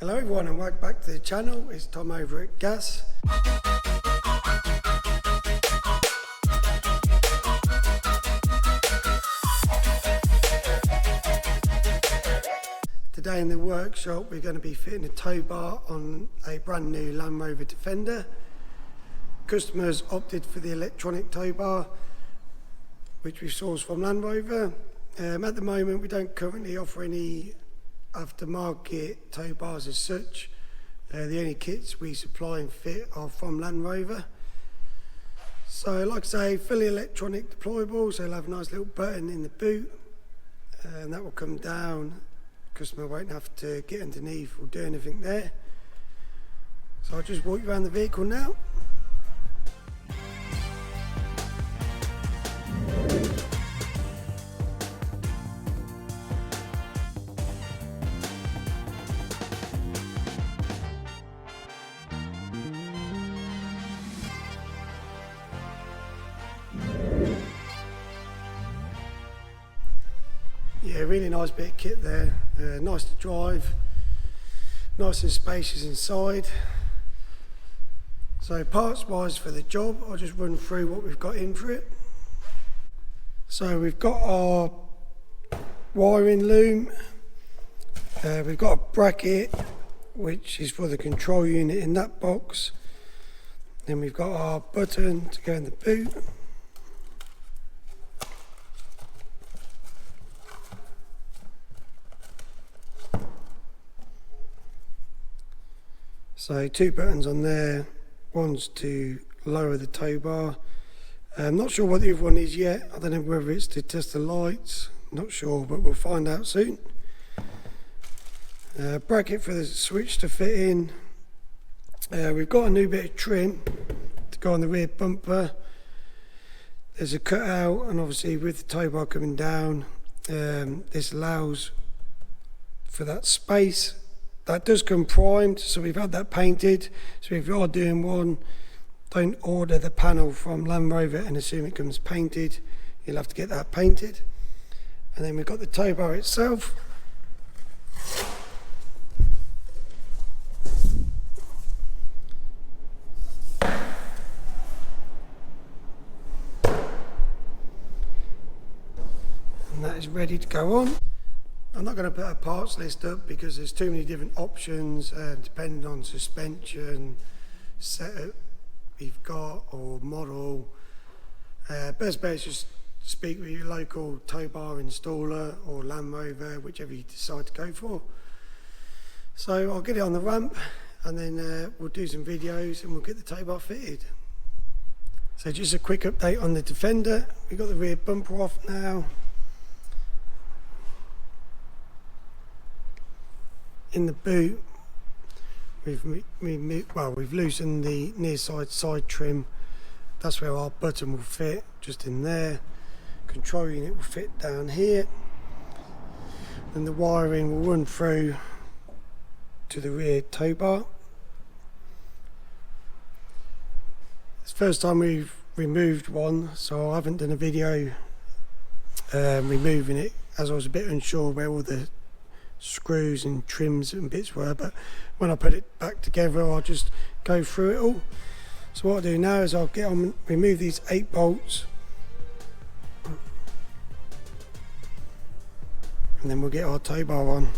Hello everyone and welcome back to the channel. It's Tom over at Gas. Today in the workshop we're going to be fitting a tow bar on a brand new Land Rover Defender. Customers opted for the electronic tow bar, which we sourced from Land Rover. At the moment we don't currently offer any aftermarket tow bars as such. The only kits we supply and fit are from Land Rover. So like I say, fully electronic deployable, so it'll have a nice little button in the boot and that will come down. Customer won't have to get underneath or do anything there. So I'll just walk you around the vehicle now. Yeah, really nice bit of kit there, nice to drive, nice and spacious inside. So parts wise for the job, I'll just run through what we've got in for it. So we've got our wiring loom, we've got a bracket which is for the control unit in that box, then we've got our button to go in the boot. So two buttons on there, one's to lower the tow bar. I'm not sure what the other one is yet. I don't know whether it's to test the lights, not sure, but we'll find out soon. Bracket for the switch to fit in. We've got a new bit of trim to go on the rear bumper. There's a cutout, and obviously with the tow bar coming down, this allows for that space. That does come primed, so we've had that painted. So if you are doing one, don't order the panel from Land Rover and assume it comes painted. You'll have to get that painted. And then we've got the tow bar itself. And that is ready to go on. I'm not going to put a parts list up because there's too many different options depending on suspension, setup you've got or model. Best bet is just speak with your local tow bar installer or Land Rover, whichever you decide to go for. So I'll get it on the ramp and then we'll do some videos and we'll get the tow bar fitted. So just a quick update on the Defender. We've got the rear bumper off now. In the boot, we've loosened the near side trim. That's where our button will fit, just in there. Control unit will fit down here, and the wiring will run through to the rear tow bar. It's the first time we've removed one, so I haven't done a video removing it, as I was a bit unsure where all the screws and trims and bits were, but when I put it back together I'll just go through it all. So what I'll do now is I'll get on, remove these 8 bolts, and then we'll get our tow bar on.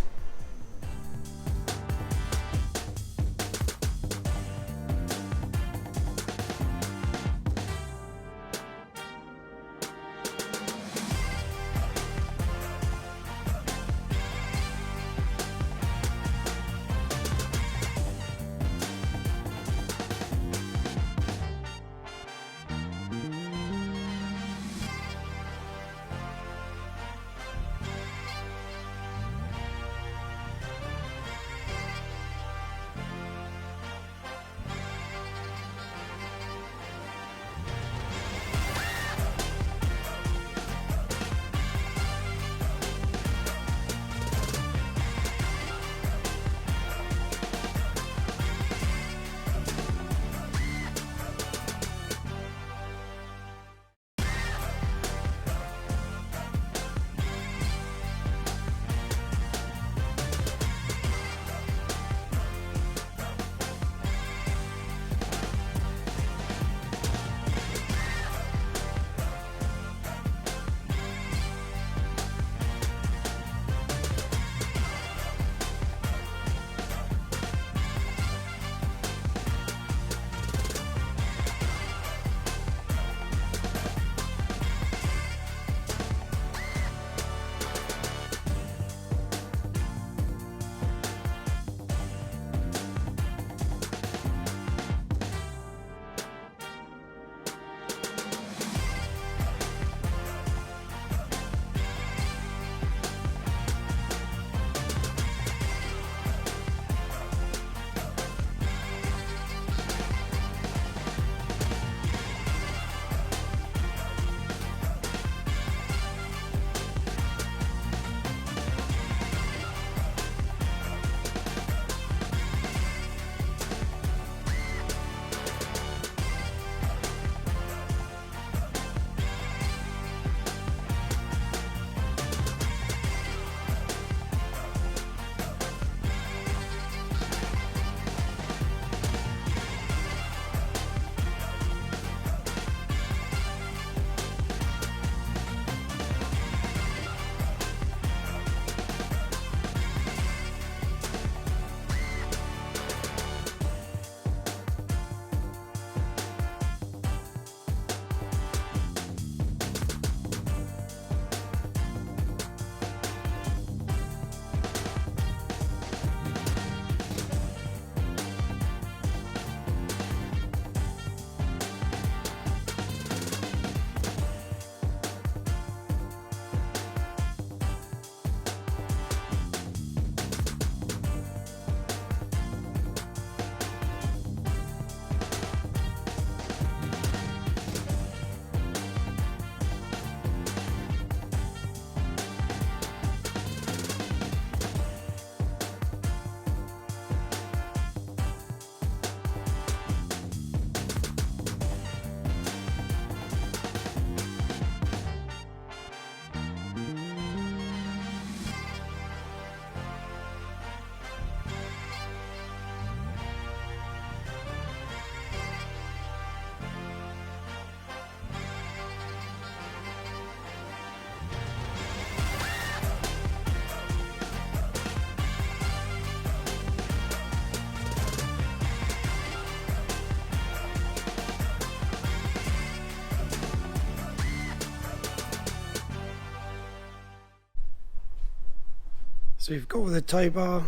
So we've got the tow bar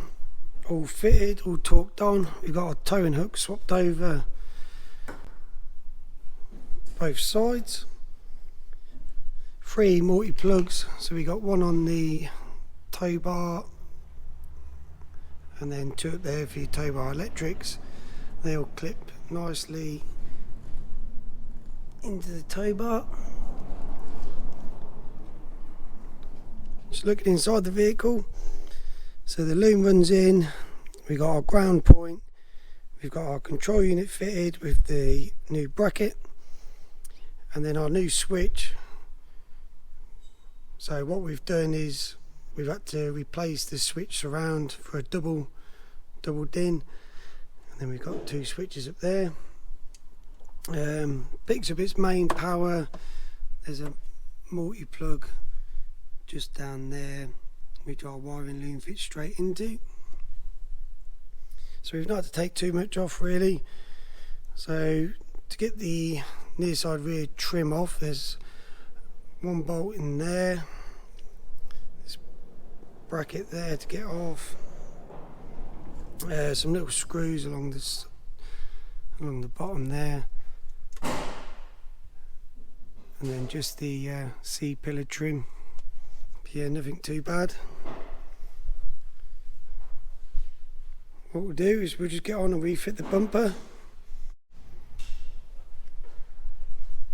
all fitted, all torqued on. We've got our towing hook swapped over both sides. 3 multi-plugs, so we got one on the tow bar and then 2 up there for your tow bar electrics. They all clip nicely into the tow bar. Just looking inside the vehicle, so the loom runs in, we got our ground point, we've got our control unit fitted with the new bracket, and then our new switch. So what we've done is we've had to replace the switch surround for a double din, and then we've got 2 switches up there. Picks up its main power. There's a multi-plug just down there which our wiring loom fits straight into. So we've not had to take too much off really. So to get the near side rear trim off, there's 1 bolt in there, this bracket there to get off, some little screws along the bottom there, and then just the C-pillar trim. Yeah, nothing too bad. What we'll do is we'll just get on and refit the bumper.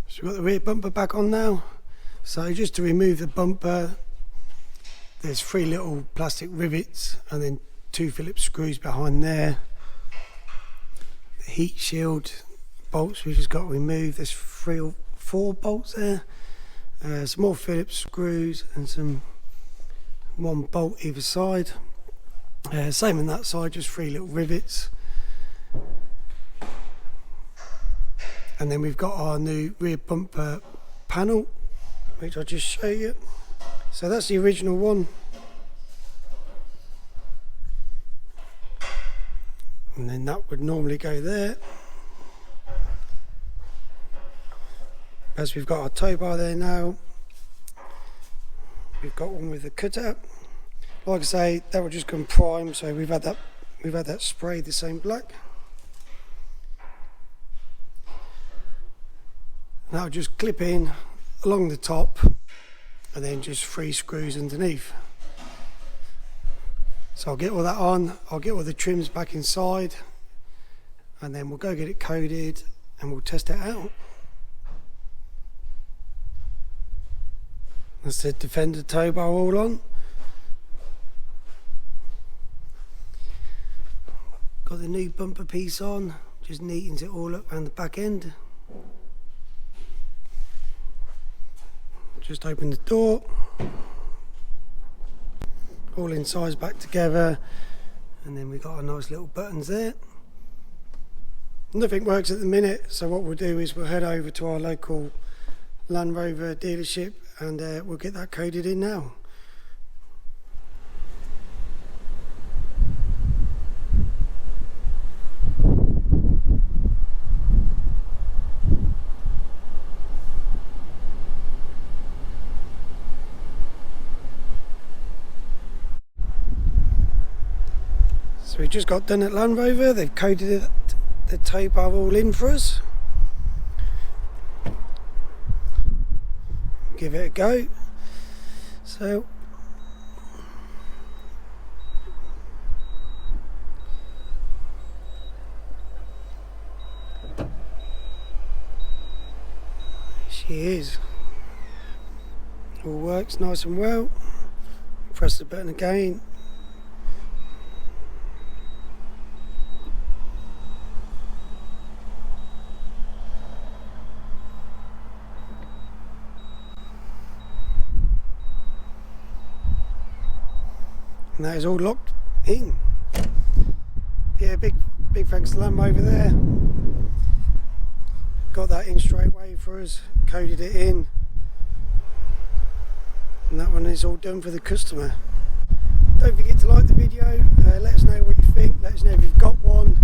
So we've got the rear bumper back on now. So just to remove the bumper, there's 3 little plastic rivets and then 2 Phillips screws behind there. The heat shield bolts we've just got to remove. There's 3 or 4 bolts there. Some more Phillips screws and 1 bolt either side. Same on that side, just 3 little rivets. And then we've got our new rear bumper panel, which I'll just show you. So that's the original one. And then that would normally go there. As we've got our tow bar there now, we've got one with the cutout. Like I say, that will just come prime, so we've had that sprayed the same black. Now just clip in along the top and then just 3 screws underneath. So I'll get all that on, I'll get all the trims back inside, and then we'll go get it coded and we'll test it out. That's the Defender tow bar all on. Got the new bumper piece on, just neatens it all up around the back end. Just open the door, all inside back together, and then we've got our nice little buttons there. Nothing works at the minute, so what we'll do is we'll head over to our local Land Rover dealership and we'll get that coded in now. So we just got done at Land Rover. They've coded it, the tow bar all in for us. Give it a go. So she is. All works nice and well. Press the button again. And that is all locked in. Yeah, big thanks to Land Rover there. Got that in straight away for us, coded it in, and that one is all done for the customer. Don't forget to like the video, let us know what you think, let us know if you've got one,